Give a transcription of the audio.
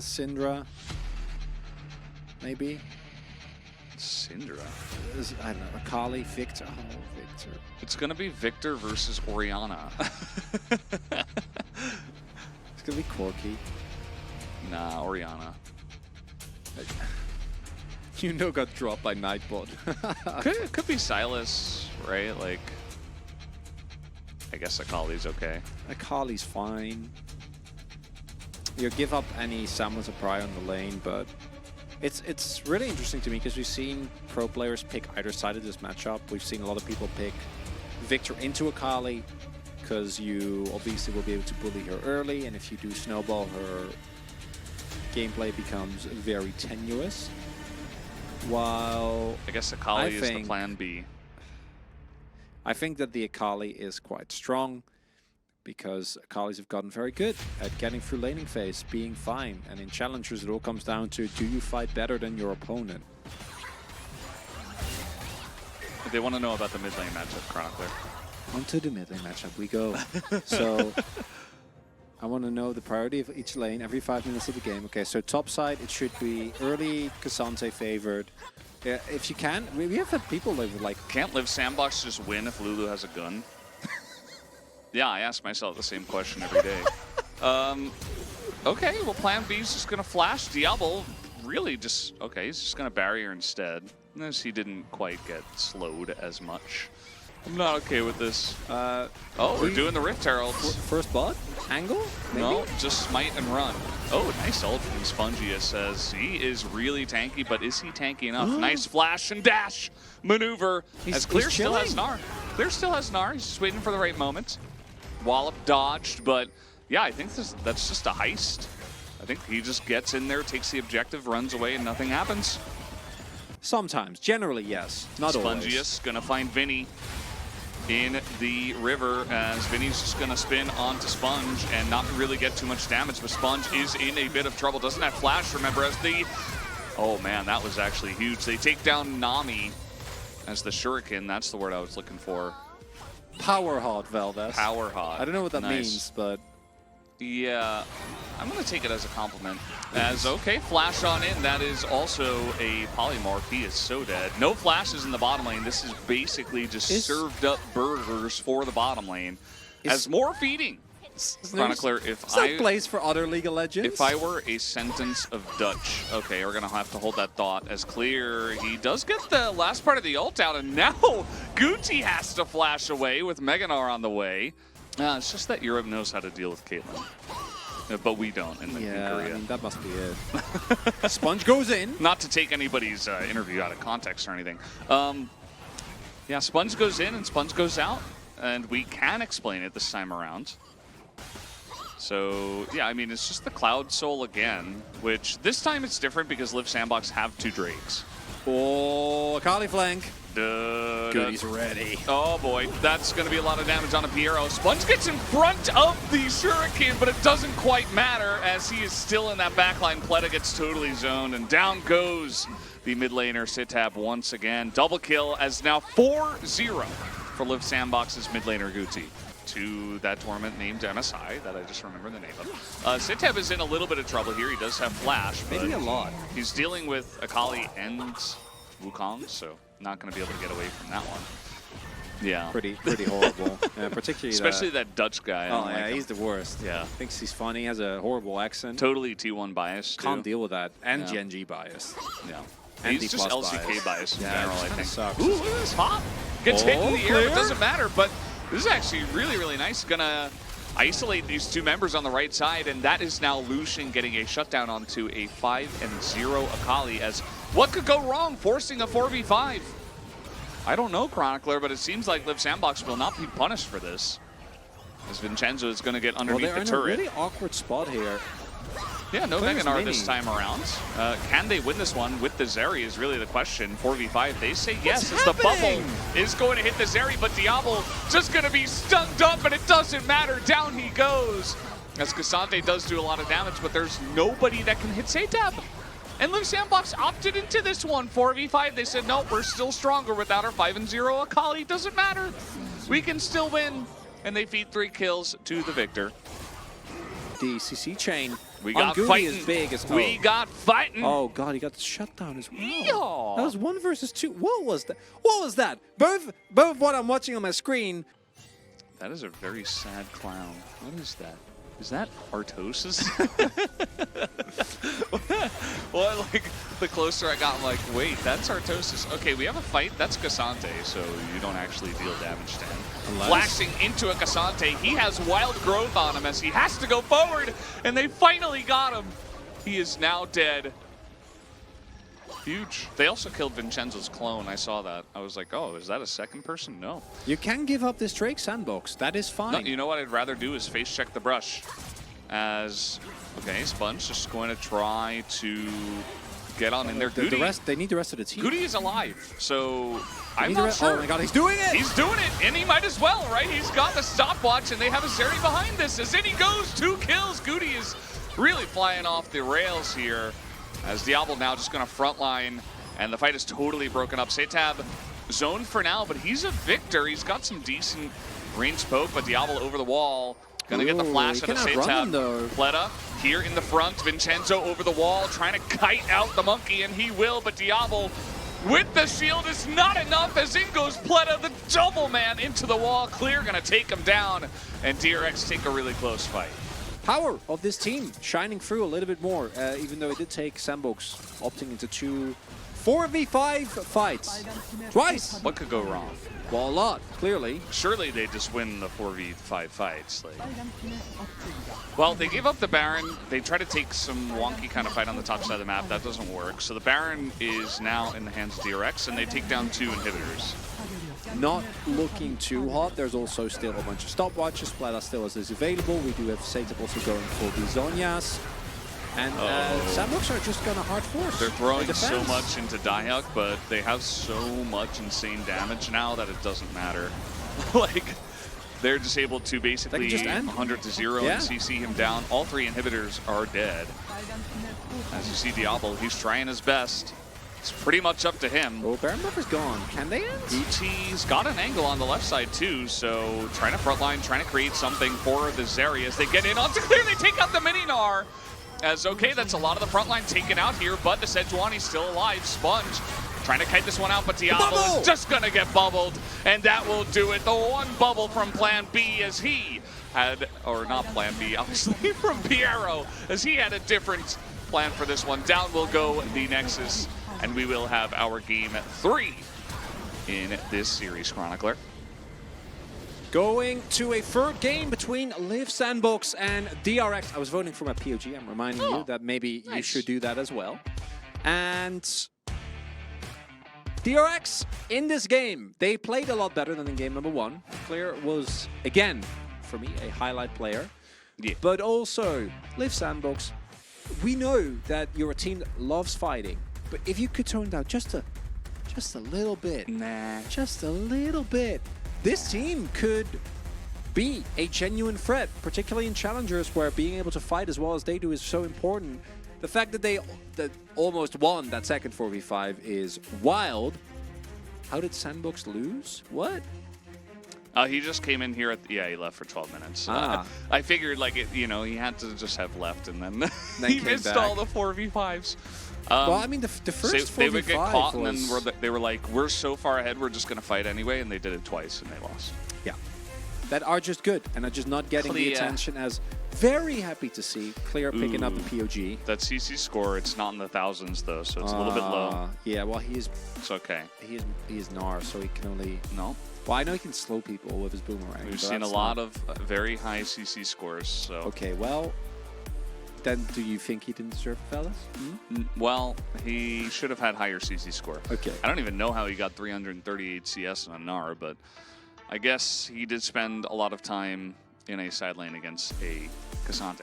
Syndra, maybe. Syndra. I don't know. Akali, Victor. Oh, Victor. It's gonna be Victor versus Orianna. It's gonna be Corki. Nah, Orianna. You know, got dropped by Nightbot. Could be Silas, right? Like, I guess Akali's okay. Akali's fine. You give up any Samus or Pry on the lane, but it's really interesting to me because we've seen pro players pick either side of this matchup. We've seen a lot of people pick Victor into Akali because you obviously will be able to bully her early, and if you do snowball, her gameplay becomes very tenuous. While I guess Akali is the plan B. I think that the Akali is quite strong because Akalis have gotten very good at getting through laning phase, being fine. And in challengers, it all comes down to, do you fight better than your opponent? They want to know about the mid lane matchup, Chronicler. Onto the mid lane matchup we go. So I want to know the priority of each lane every 5 minutes of the game. Okay, so top side, it should be early Cassante favored. If you can, we have had people that like... Can't Live Sandbox just win if Lulu has a gun? Yeah, I ask myself the same question every day. Okay, well, plan B is just going to flash. Diablo really just... Okay, he's just going to barrier instead. Notice he didn't quite get slowed as much. I'm not okay with this. Oh, we're doing the Rift Heralds. First blood? Angle? Maybe? No, just smite and run. Oh, nice ult from Spongia says he is really tanky, but is he tanky enough? Nice flash and dash maneuver. As Clear still has Gnar. Clear still has Gnar. He's just waiting for the right moment. Wallop dodged, but yeah, I think that's just a heist. I think he just gets in there, takes the objective, runs away, and nothing happens. Sometimes. Generally, yes. Not always. Spongius gonna find Vinny in the river as Vinny's just gonna spin onto Sponge and not really get too much damage, but Sponge is in a bit of trouble. Doesn't have flash, remember, as the... Oh man, that was actually huge. They take down Nami as the shuriken. That's the word I was looking for. Power hot, Veldas. Power hot. I don't know what that means, but... Yeah, I'm going to take it as a compliment. As, okay, flash on in. That is also a polymorph. He is so dead. No flashes in the bottom lane. This is basically just served up burgers for the bottom lane. As more feeding. Chronicler, if I... place for other League of Legends. If I were a sentence of Dutch, okay, we're going to have to hold that thought. As Clear, he does get the last part of the ult out, and now Gucci has to flash away with Meganar on the way. It's just that Europe knows how to deal with Caitlyn. But we don't in Korea. I mean, that must be it. Sponge goes in. Not to take anybody's interview out of context or anything. Yeah, Sponge goes in and Sponge goes out. And we can explain it this time around. So, yeah, I mean, it's just the Cloud Soul again, which this time it's different because Live Sandbox have 2 Drakes. Oh, Akali flank. Goodies ready. Oh boy, that's going to be a lot of damage on a Piero. Sponge gets in front of the Shuriken, but it doesn't quite matter as he is still in that backline. Pleta gets totally zoned, and down goes the mid laner Sitab once again. Double kill as now 4-0 for Live Sandbox's mid laner Gucci. To that tournament named MSI that I just remember the name of. Sitab is in a little bit of trouble here. He does have flash. Maybe a lot. He's dealing with Akali and Wukong, so not going to be able to get away from that one. Yeah. Pretty horrible. Particularly especially that Dutch guy. Oh, yeah, he's the worst. Yeah. Thinks he's funny, has a horrible accent. Totally T1 bias, too. Can't deal with that. And Gen.G bias. Yeah. And he's just LCK bias in general, I think. Sucks. Ooh, look at this hop. Gets hit in the air, but it doesn't matter. But this is actually really, really nice. Gonna isolate these 2 members on the right side, and that is now Lucian getting a shutdown onto a 5-0 Akali. As what could go wrong, forcing a 4v5? I don't know, Chronicler, but it seems like Live Sandbox will not be punished for this. As Vincenzo is going to get underneath the turret. They're in a really awkward spot here. Yeah, no Meganar this time around. Can they win this one with the Zeri is really the question. 4v5, they say yes as the bubble is going to hit the Zeri, but Diablo just going to be stunned up, and it doesn't matter. Down he goes. As Cassante does do a lot of damage, but there's nobody that can hit Sitab. And Live Sandbox opted into this one. 4v5, they said, no, we're still stronger without our 5-0 Akali. Doesn't matter. We can still win. And they feed 3 kills to the victor. the CC chain. We got Goody fighting. is big as We got fighting. Oh god, he got shut down as well. Yeehaw. That was 1 versus 2. What was that? What was that? Both what I'm watching on my screen. That is a very sad clown. What is that? Is that Artosis? Well, like, the closer I got, I'm like, wait, that's Artosis. Okay, we have a fight. That's Cassante, so you don't actually deal damage to him. Flashing into a Cassante. He has wild growth on him as he has to go forward, and they finally got him. He is now dead. Huge. They also killed Vincenzo's clone. I saw that. I was like, oh, is that a second person? No. You can give up this Drake sandbox. That is fine. No, you know what I'd rather do is face check the brush. As, okay, Sponge just going to try to get on in there. Goody. They need the rest of the team. Goody is alive, so I'm not sure. sure. Oh my god, he's doing it! He's doing it, and he might as well, right? He's got the stopwatch, and they have a Zeri behind this. As in he goes, 2 kills. Goody is really flying off the rails here. As Diablo now just going to frontline, and the fight is totally broken up. Setab zoned for now, but he's a victor. He's got some decent range poke, but Diablo over the wall. Going to get the flash out of Setab. Pleta here in the front. Vincenzo over the wall, trying to kite out the monkey, and he will, but Diablo with the shield is not enough, as in goes Pleta, the double man into the wall. Clear going to take him down, and DRX take a really close fight. Power of this team shining through a little bit more, even though it did take Sandbox opting into 2 4v5 fights. Twice! What could go wrong? Well, a lot, clearly. Surely they just win the 4v5 fights. Like. Well, they gave up the Baron. They try to take some wonky kind of fight on the top side of the map. That doesn't work. So the Baron is now in the hands of DRX, and they take down 2 inhibitors. Not looking too hot. There's also still a bunch of stopwatches. Splatter still is available. We do have Setab also going for the Zonias. And Sandbox are just going to hard force. They're throwing so much into Diehawk, but they have so much insane damage now that it doesn't matter. Like, they're just able to basically 100 to 0 and CC him down. All 3 inhibitors are dead. As you see Diablo, he's trying his best. It's pretty much up to him. Oh, Baron Buffer's gone. Can they end? Uti's got an angle on the left side too, so trying to frontline, trying to create something for the Zeri as they get in onto clear. They take out the Mini-Gnar. As, okay, that's a lot of the front line taken out here, but the Sejuani's still alive. Sponge trying to kite this one out, but Diablo is just going to get bubbled, and that will do it. The one bubble from Plan B as he had, or not Plan B, obviously, from Piero, as he had a different plan for this one. Down will go the Nexus, and we will have our game 3 in this series, Chronicler. Going to a third game between Liv Sandbox and DRX. I was voting for my POG. I'm reminding you that maybe you should do that as well. And DRX in this game, they played a lot better than in game number 1. Clear was, again, for me, a highlight player. Yeah. But also, Liv Sandbox, we know that you're a team that loves fighting. But if you could tone down just a little bit, just a little bit, this team could be a genuine threat, particularly in challengers where being able to fight as well as they do is so important. The fact that they almost won that second 4v5 is wild. How did Sandbox lose? What? He just came in here at he left for 12 minutes. I figured, like, he had to just have left, and then he missed all the 4v5s. Well, I mean, the first 4v5 they would get caught, and then they were like, we're so far ahead, we're just going to fight anyway, and they did it twice, and they lost. Yeah. That are just good, and are just not getting the attention as very happy to see Clear picking up a POG. That CC score, it's not in the thousands, though, so it's a little bit low. Yeah, well, it's okay. He is Gnar, so he can only... No. Well, I know he can slow people with his boomerang. We've seen a lot of very high CC scores, so... Okay, well... Then do you think he didn't deserve fellas? Well, he should have had higher CC score. Okay. I don't even know how he got 338 CS on a Gnar, but I guess he did spend a lot of time in a side lane against a Cassante.